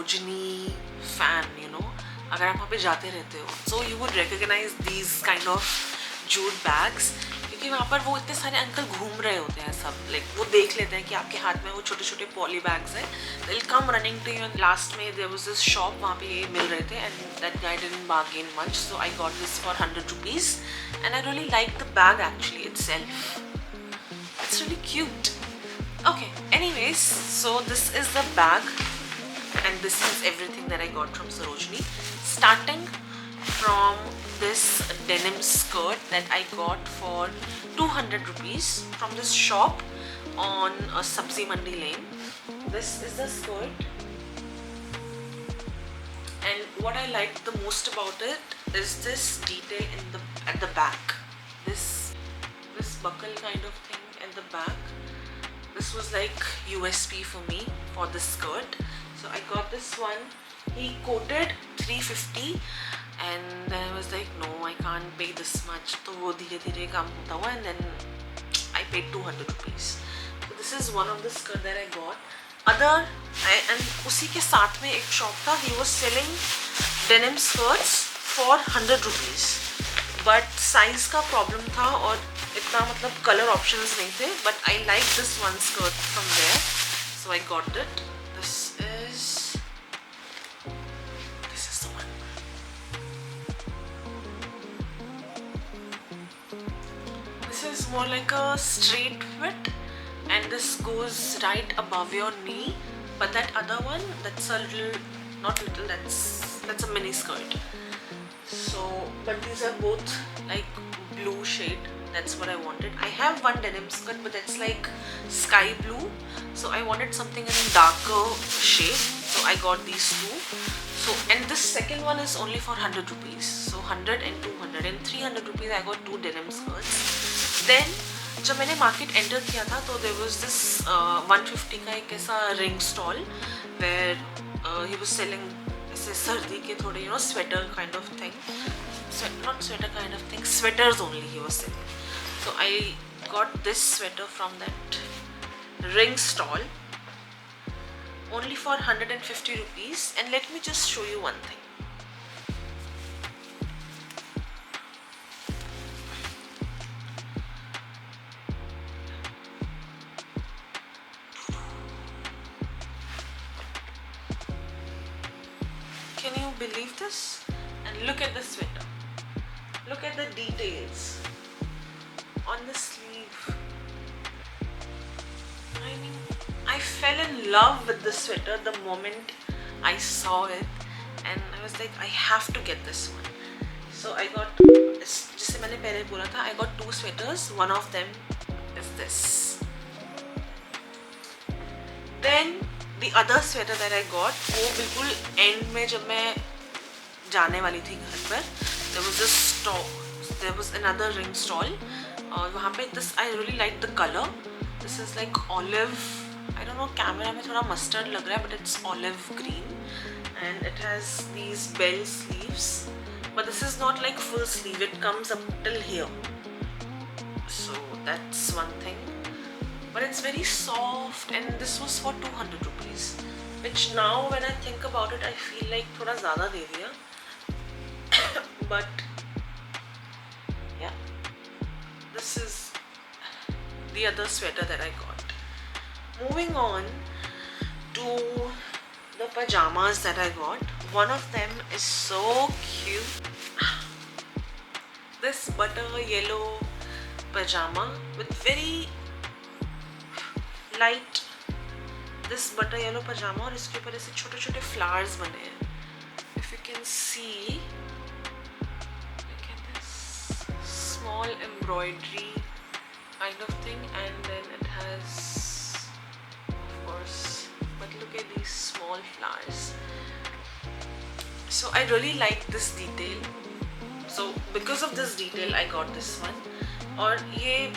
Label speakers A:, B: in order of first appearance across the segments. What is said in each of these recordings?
A: Sarojini fan, you know, अगर आप वहाँ पे जाते रहते हो, so you would recognize these kind of jute bags, क्योंकि वहाँ पर वो इतने सारे अंकल घूम रहे होते हैं सब, like वो देख लेते हैं कि आपके हाथ में वो छोटे छोटे पॉली बैग्स हैं, they'll come running to you. And last में there was this shop, वहाँ पे ये मिल रहे थे, and that guy didn't bargain much, so I got this for 100 rupees, and I really liked the bag actually itself. It's really cute. Okay, anyways, so this is the bag, and this is everything that I got from Sarojini, starting from this denim skirt that I got for 200 rupees from this shop on a Sabzi Mandi lane. This is the skirt, and what I liked the most about it is this detail at the back, this buckle kind of thing at the back. This was like USP for me for this skirt, so I got this one. He quoted 350, and then I was like, no, I can't pay this much. तो वो धीरे धीरे काम होता हुआ, and then I paid 200 rupees. So this is one of the skirt that I got. And उसी के साथ में एक shop था, he was selling denim skirts for 100 rupees. But size का problem था और इतना मतलब कलर ऑप्शंस नहीं थे, but I like this one skirt from there, so I got it. This is the one. This is more like a straight fit, and this goes right above your knee, but that other one, that's a little, not little, that's a mini skirt. So, but these are both like blue shade. That's what I wanted. I have one denim skirt, but it's like sky blue, so I wanted something in a darker shade, so I got these two. So, and this second one is only for 100 rupees, so 100 and 200 and 300 rupees I got two denim skirts. Then जब मैंने market enter किया था, तो there was this 150 का एक ऐसा ring stall where he was selling ऐसे सर्दी के थोड़े, you know, sweater kind of thing, not sweater kind of thing, sweaters only he was selling. So I got this sweater from that ring stall only for 150 rupees, and let me just show you one thing. Can you believe this? And look at the sweater. Look at the details on the sleeve. I mean, I fell in love with the sweater the moment I saw it, and I was like, I have to get this one. So I got, जैसे मैंने पहले बोला था, I got two sweaters. One of them is this. Then the other sweater that I got, वो बिल्कुल end में जब मैं जाने वाली थी घर पर, there was another ring stall, और वहाँ पे this, I really like the color. This is like olive, I don't know, camera में थोड़ा mustard लग रहा है, but it's olive green, and it has these bell sleeves, but this is not like full sleeve, it comes up till here, so that's one thing. But it's very soft, and this was for 200 rupees, which now when I think about it, I feel like थोड़ा ज़्यादा दे दिया, but yeah, this is the other sweater that I got. Moving on to the pajamas that I got. One of them is so cute. This butter yellow pajama with very light, this butter yellow pajama, और इसके ऊपर ऐसे छोटे छोटे flowers बने हैं. If you can see, look at this small embroidery kind of thing, and then it has, of course, but look at these small flowers. So I really like this detail, so because of this detail I got this one. और ये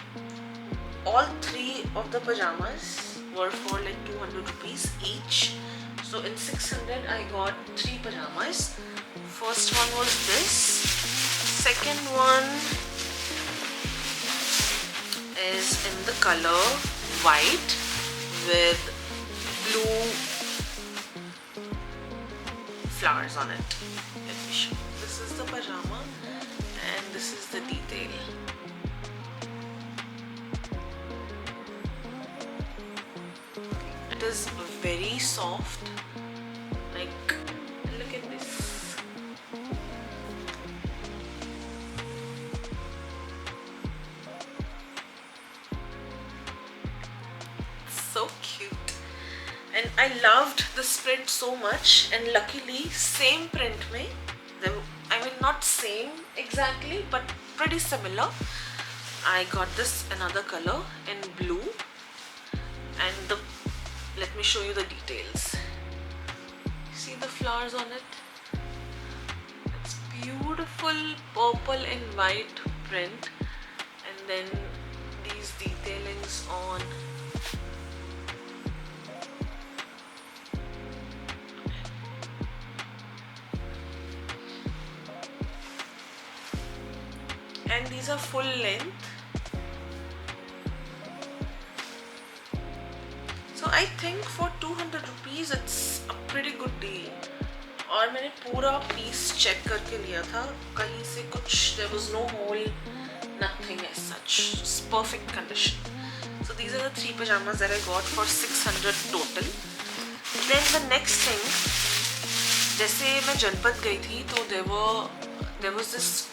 A: all three of the pajamas were for like 200 rupees each, so in 600 I got three pajamas. First one was this, second one is in the color white with blue flowers on it. Let me show. This is the pajama and this is the detail. It is very soft. Like, look at this. So cute. And I loved this print so much, and luckily same print mein, I mean not same exactly but pretty similar, I got this another color in blue, and let me show you the details. See the flowers on it? It's beautiful purple and white print, and then these detailings on. And these are full length. So I think for 200 rupees it's a pretty good deal. और मैंने पूरा piece check करके लिया था, कहीं से कुछ, there was no hole, nothing as such. It's perfect condition. So these are the 3 pajamas that I got for 600 total. Then the next thing, जैसे मैं जनपद गई थी तो there was this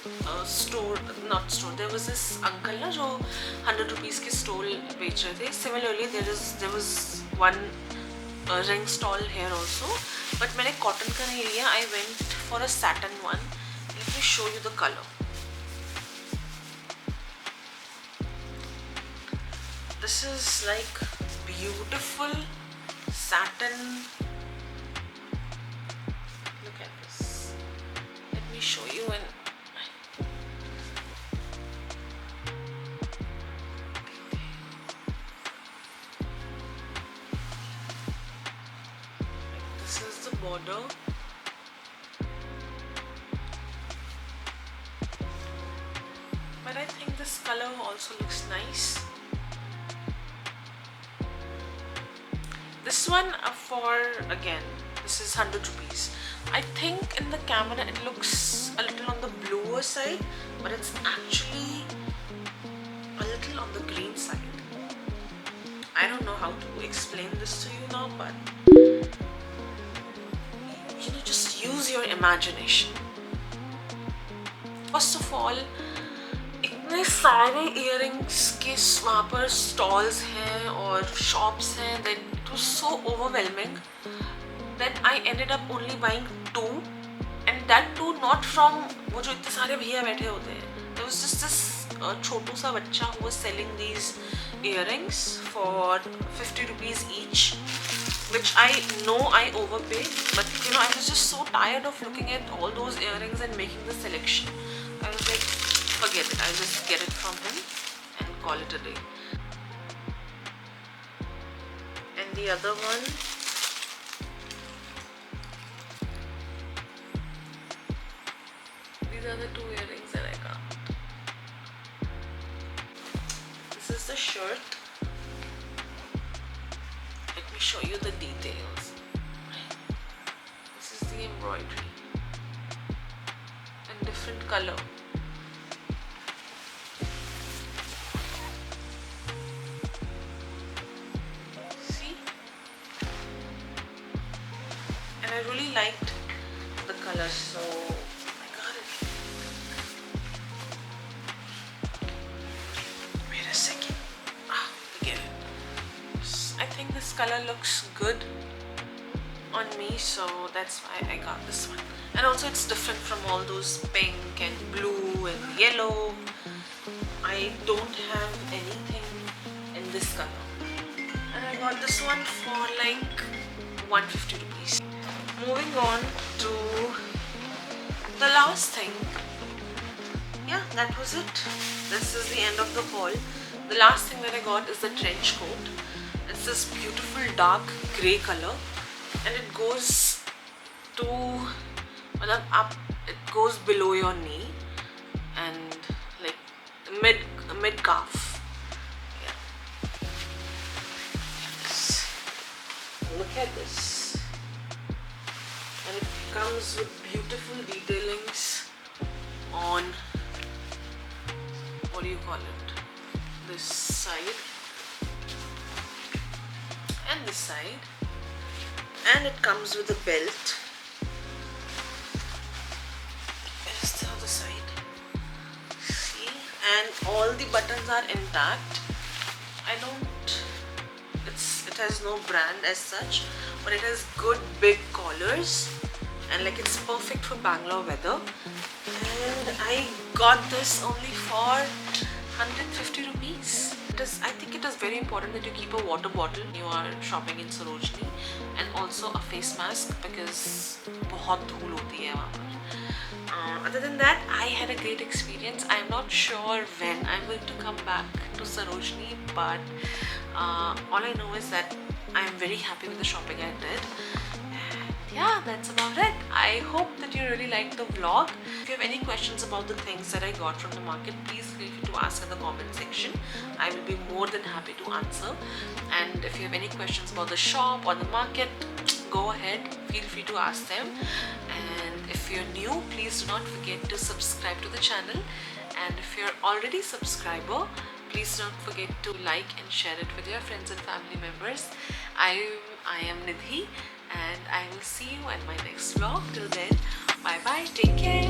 A: there was this uncle ना जो 100 rupees के stall बेच रहे थे. Similarly there was one ring stall here also, but मैंने cotton का नहीं लिया. I went for a satin one. Let me show you the color. This is like beautiful satin. Look at this. Let me show you an. This is the border. But I think this color also looks nice. This one again, this is 100 rupees. I think in the camera it looks a little on the bluer side, but it's actually a little on the green side. I don't know how to explain this to you now, but just use your imagination. First of all, इतने सारे earrings के वहाँ पर stalls हैं और shops हैं that it was so overwhelming that I ended up only buying 2, and that too not from वो जो इतने सारे भैया बैठे होते हैं. There was just this छोटू सा बच्चा who was selling these earrings for 50 rupees each, which I know I overpaid, but I was just so tired of looking at all those earrings and making the selection. I was like, forget it, I'll just get it from him and call it a day. And the other one, these are the 2 earrings that I got. This is the shirt. Let me show you the details. This is the embroidery in different color. See? And I really liked the color, so I got it. Wait a second. Forget it. I think this color looks good on me, so that's why I got this one. And also it's different from all those pink and blue and yellow. I don't have anything in this color. And I got this one for like 150 rupees. Moving on to the last thing. Yeah, that was it. This is the end of the haul. The last thing that I got is the trench coat. It's this beautiful dark grey color, and it goes to up. It goes below your knee and like mid calf. Yeah. Look at this. And it comes with beautiful detailings on, what do you call it, this side and this side, and it comes with a belt. Here's the other side. See, and all the buttons are intact. It has no brand as such, but it has good big collars, and like it's perfect for Bangalore weather. And I got this only for 150 rupees. I think it is very important that you keep a water bottle when you are shopping in Sarojini, and also a face mask because बहुत धूल होती है वहाँ पर. Other than that, I had a great experience. I'm not sure when I'm going to come back to Sarojini, but all I know is that I'm very happy with the shopping I did. And yeah, that's about it. I hope that you really liked the vlog. If you have any questions about the things that I got from the market, please feel free to ask in the comment section. I will be more than happy to answer. And if you have any questions about the shop or the market, go ahead, feel free to ask them. And if you're new, please do not forget to subscribe to the channel. And if you're already a subscriber, please don't forget to like and share it with your friends and family members. I am Nidhi, and I will see you in my next vlog. Till then, bye bye, take care.